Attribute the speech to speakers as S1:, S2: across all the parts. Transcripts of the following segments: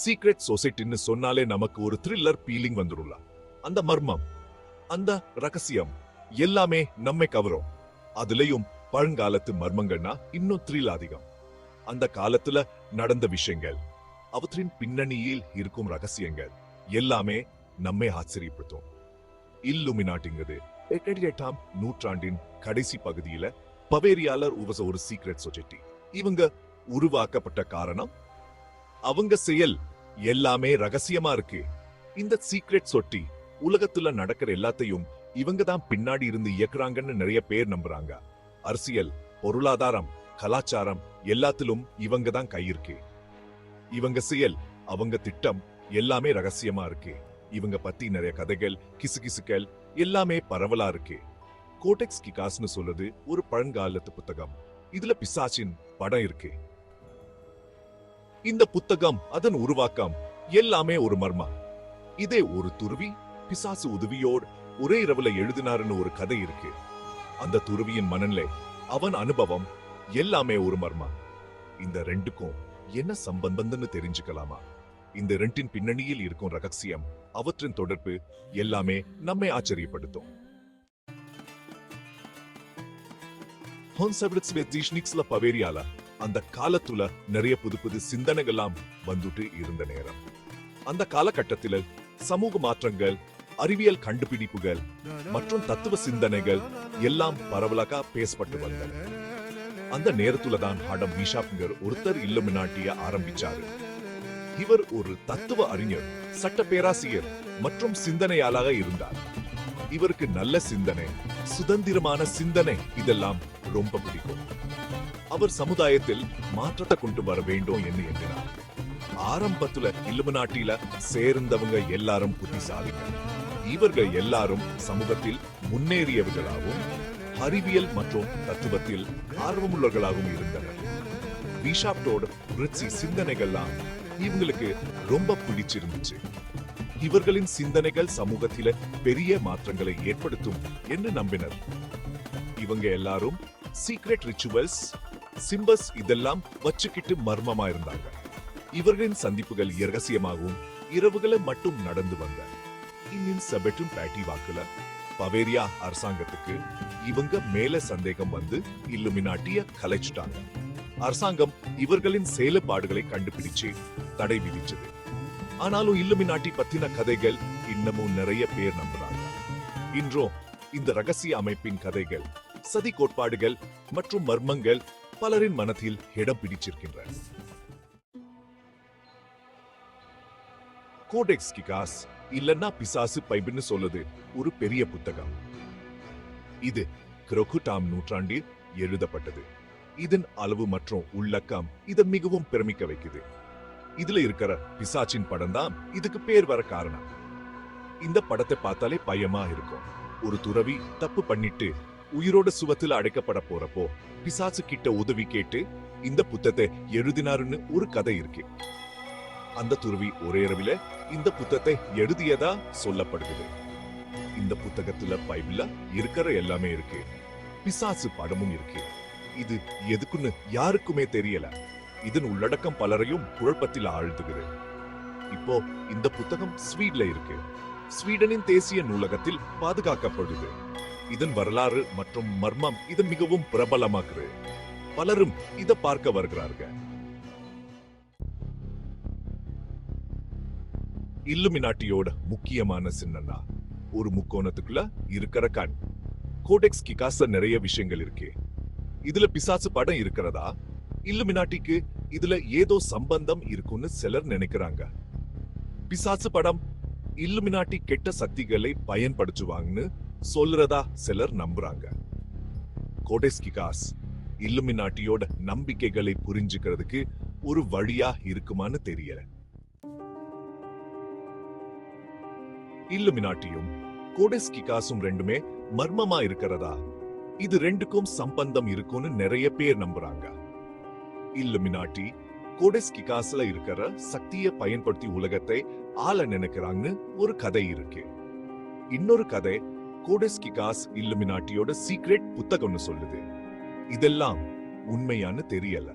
S1: Secret சொசைட்டின்னு சொன்னாலே நமக்கு ஒரு த்ரில்லர் ஃபீலிங் வந்துருல. அந்த மர்மம், அந்த ரகசியம் எல்லாமே நம்மை கவரும். அதுலயும் பழங்காலத்து மர்மங்கள்னா இன்னும் த்ரில் அதிகம். அந்த காலத்துல நடந்த விஷயங்கள், அவற்றின் பின்னணியில் இருக்கும் ரகசியங்கள் எல்லாமே நம்மை ஆச்சரியப்படுத்தும். இல்லுமினாட்டிங்கிறது 8ஆம் நூற்றாண்டின் கடைசி பகுதியில பவேரியாலர் ஒரு சீக்ரெட் சொசைட்டி. இவங்க உருவாக்கப்பட்ட காரணம், அவங்க செயல் எல்லாமே ரகசியமா இருக்கு. இந்த சீக்ரெட் சொட்டி உலகத்துல நடக்கிற எல்லாத்தையும் இவங்க தான் பின்னாடி இருந்து இயக்குறாங்கன்னு நிறைய பேர் நம்புறாங்க. அரசியல், பொருளாதாரம், கலாச்சாரம் எல்லாத்திலும் இவங்க தான் கையிருக்கு. இவங்க செயல், அவங்க திட்டம் எல்லாமே ரகசியமா இருக்கு. இவங்க பத்தி நிறைய கதைகள், கிசுகிசுக்கள் எல்லாமே பரவலா இருக்கு. கோடெக்ஸ் கிகாஸ்னு சொல்லுது ஒரு பழங்காலத்து புத்தகம். இதுல பிசாசின் படம் இருக்கு. இந்த புத்தகம், அதன் உருவாக்கம் எல்லாமே ஒரு மர்மம். இதே ஒரு துருவி பிசாசு உதவியோடு ஒரே இரவுல எழுதினாருன்னு ஒரு கதை இருக்கு. அந்த துருவியின் மனநிலை, அவன் அனுபவம் எல்லாமே ஒரு மர்மம். இந்த ரெண்டுக்கும் என்ன சம்பந்தம்னு தெரிஞ்சுக்கலாமா? இந்த ரெண்டின் பின்னணியில் இருக்கும் ரகசியம், அவற்றின் தொடர்பு எல்லாமே நம்மை ஆச்சரியப்படுத்தும். பவேரியால அந்த காலத்துல நிறைய புது புது சிந்தனைகள்லாம் வந்துட்டு இருந்த நேரம். அந்த காலகட்டத்தில் சமூக மாற்றங்கள், அறிவியல் கண்டுபிடிப்புகள் மற்றும் தத்துவ சிந்தனைகள் எல்லாம் பரவலாக பேசப்பட்டு வந்தன. அந்த நேரத்துல தான் ஆடம் வீஷாப்ங்கர் ஒருத்தர் இல்லுமினாட்டிய ஆரம்பிச்சாரு. இவர் ஒரு தத்துவ அறிஞர், சட்ட பேராசிரியர் மற்றும் சிந்தனையாளராக இருந்தார். இவருக்கு நல்ல சிந்தனை, சுதந்திரமான சிந்தனை இதெல்லாம் ரொம்ப பிடிக்கும். அவர் சமுதாயத்தில் மாற்றத்தை கொண்டு வர வேண்டும் என்று எண்ணினார். ஆரம்பத்துல இல்லுமினாட்டில சேர்ந்தவங்க எல்லாரும் புத்திசாலிங்க. இவர்கள் எல்லாரும் சமூகத்தில் முன்னேறியவர்களாகவும் அறிவியல் மற்றும் தத்துவத்தில் ஆர்வமுள்ளவர்களாகவும் இருந்தனர். வீஷாப்டோட ரிட்சி சிந்தனைகள்லாம் இவங்களுக்கு ரொம்ப பிடிச்சிருந்துச்சு. இவர்களின் சிந்தனைகள் சமூகத்தில பெரிய மாற்றங்களை ஏற்படுத்தும் என்று நம்பினர். இவங்க எல்லாரும் சீக்ரெட் ரிச்சுவல்ஸ், சிம்பஸ் இதெல்லாம் வச்சுக்கிட்டு மர்மமா இருந்தாங்க. இவர்களின் சந்திப்புகள் இரகசியமாகவும் இரவுகளை மட்டும் நடந்து வந்த. இன்னின் சபெட்டும் பேட்டி வாக்குல பவேரியா அரசாங்கத்துக்கு இவங்க மேல சந்தேகம் வந்து இல்லுமினாட்டிய கலைச்சிட்டாங்க. அரசாங்கம் இவர்களின் செயல்பாடுகளை கண்டுபிடிச்சு தடை விதிச்சது. ஆனாலும் இல்லுமினாட்டி பத்தின கதைகள் இன்னமும் நிறைய பேர் நம்புறாங்க. இன்றும் இந்த ரகசிய அமைப்பின் கதைகள், சதி கோட்பாடுகள் மற்றும் மர்மங்கள் பலரின் மனத்தில் இடம் பிடிச்சிருக்கின்றன. கோடெக்ஸ் கிகாஸ் இல்லன்னா பிசாசு பைபிள்னு சொல்லுது ஒரு பெரிய புத்தகம். இது கிரொகுட்டாம் நூற்றாண்டில் எழுதப்பட்டது. இதன் அளவு மற்றும் உள்ளக்கம் இதை மிகவும் பிரமிக்க வைக்குது. இதுல இருக்கிற பிசாச்சின் படம் தான் இதுக்கு பேர் வர காரணம். இந்த படத்தை பார்த்தாலே பயமா இருக்கும். ஒரு துறவி தப்பு பண்ணிட்டு உயிரோட சுவத்துல அடைக்கப்பட போறப்போ பிசாசு கிட்ட உதவி கேட்டு இந்த புத்தகத்தை எழுதினாருன்னு ஒரு கதை இருக்கு. அந்த துறவி ஒரே இரவில இந்த புத்தகத்தை எழுதியதா சொல்லப்படுகிறது. இந்த புத்தகத்துல பைபிள்ல இருக்கிற எல்லாமே இருக்கு. பிசாசு படமும் இருக்கு. இது எதுக்குன்னு யாருக்குமே தெரியல. இதன் உள்ளடக்கம் பலரையும் குழப்பத்தில் ஆழ்த்துகிறது. இப்போ இந்த புத்தகம் ஸ்வீட்ல இருக்கு. ஸ்வீடனின் தேசிய நூலகத்தில் பாதுகாக்கப்படுது. இதன் வரலாறு மற்றும் மர்மம் இது மிகவும் பிரபலமாக்குது. பலரும் இத பார்க்க வருகிறார்கள். இல்லுமினாட்டியோட முக்கியமான சின்னன்னா ஒரு முக்கோணத்துக்குள்ள இருக்கிற கண். கோடெக்ஸ் கிகாஸ்ல நிறைய விஷயங்கள் இருக்கு. இதுல பிசாசு படம் இருக்கிறதா? இல்லுமினாட்டிக்கு இதுல ஏதோ சம்பந்தம் இருக்குன்னு சிலர் நினைக்கிறாங்க. பிசாசு படம் இல்லுமினாட்டி கெட்ட சக்திகளை பயன்படுத்துவாங்கன்னு சொல்றதா சிலர் நம்புறாங்க. கோடெக்ஸ் கிகாஸ் இல்லுமினாட்டியோட நம்பிக்கைகளை புரிஞ்சுக்கிறதுக்கு ஒரு வழியா இருக்குமான்னு தெரியல. இல்லுமினாட்டியும் கோடெக்ஸ் கிகாஸும் ரெண்டுமே மர்மமா இருக்கிறதா? இது ரெண்டுக்கும் சம்பந்தம் இருக்குன்னு நிறைய பேர் நம்புறாங்க. இல்லுமினாட்டி கோடெக்ஸ் கிகாஸ்ல இருக்கிற சக்தியை பயன்படுத்தி உலகத்தை ஆள நினைக்கிறாங்கன்னு ஒரு கதை இருக்கு. இன்னொரு கதை கோடெக்ஸ் கிகாஸ் இல்லுமினாட்டியோட சீக்ரெட் புத்தகம்னு சொல்லுது. இதெல்லாம் உண்மையான்னு தெரியல.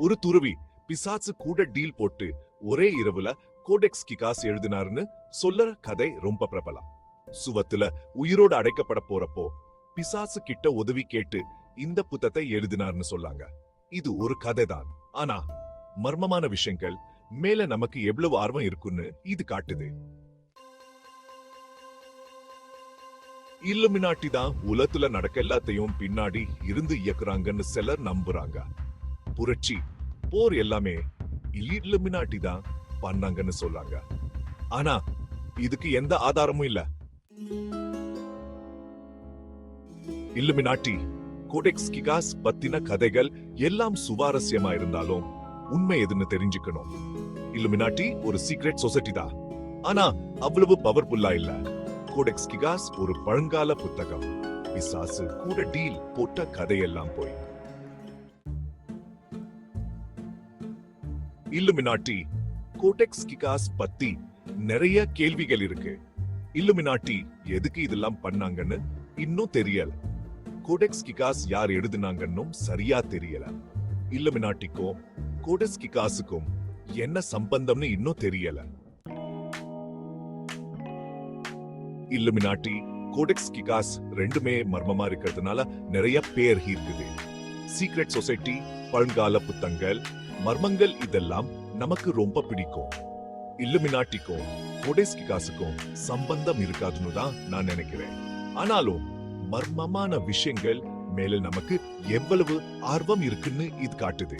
S1: ஒரு துறவி பிசாசு கூட டீல் போட்டு ஒரே இரவுல கோடெக்ஸ் கிகாஸ் எழுதினாருன்னு சொல்ல கதை ரொம்ப பிரபலம். சுவத்துல உயிரோடு அடைக்கப்பட போறப்போ பிசாசு கிட்ட உதவி கேட்டு இந்த புத்தகத்தை எழுதினார்னு சொல்லாங்க. இது ஒரு கதை தான், ஆனா மர்மமான விஷயங்கள் மேல நமக்கு எவ்வளவு ஆர்வம் இருக்குன்னு இது காட்டுது. இல்லுமினாட்டி தான் உலகத்துல நடக்க எல்லாத்தையும் பின்னாடி இருந்து இயக்குறாங்கன்னு சிலர் நம்புறாங்க. புரட்சி, போர் எல்லாமே இல்லுமினாட்டி தான் பண்ணாங்கன்னு சொல்றாங்க. ஆனா இதுக்கு எந்த ஆதாரமும் இல்ல. இல்லுமினாட்டி, கோடெக்ஸ் கிகாஸ் பத்தின கதைகள் எல்லாம் சுவாரஸ்யமா இருந்தாலும் உண்மை எதுன்னு தெரிஞ்சுக்கணும். இல்லுமினாட்டி ஒரு சீக்ரெட் சொசைட்டி தான், ஆனா அவ்வளவு பவர்ஃபுல்லா இல்ல. கோடெக்ஸ் கிகாஸ் ஒரு பழங்கால புத்தகம். பிசாசு கூட டீல் போட்ட கதையெல்லாம் போய். இல்லுமினாட்டி, கோடெக்ஸ் கிகாஸ் பத்தி நிறைய கேள்விகள் இருக்கு. இல்லுமினாட்டி எதுக்கு இதெல்லாம் பண்ணாங்கன்னு இன்னும் தெரியல. கோடெக்ஸ் கிகாஸ் யார் எழுதினாங்கன்னு சரியா தெரியல. இல்லுமினாட்டிக்கும் கோடெக்ஸ் கிகாஸுக்கும் என்ன சம்பந்தம்னு இன்னும் தெரியல. இல்லுமினாட்டி, கோடெக்ஸ் கிகாஸ் ரெண்டுமே மர்மமா இருக்கிறதுனால நிறைய பேர் இருக்குது. சீக்ரெட் சொசைட்டி, பழங்கால புத்தகங்கள், மர்மங்கள் இதெல்லாம் நமக்கு ரொம்ப பிடிக்கும். இல்லுமினாட்டிக்கும் கோடெக்ஸ் கிகாஸுக்கும் சம்பந்தம் இருக்காதுன்னு தான் நான் நினைக்கிறேன். ஆனாலும் மர்மமான விஷயங்கள் மேல நமக்கு எவ்வளவு ஆர்வம் இருக்குன்னு இது காட்டுது.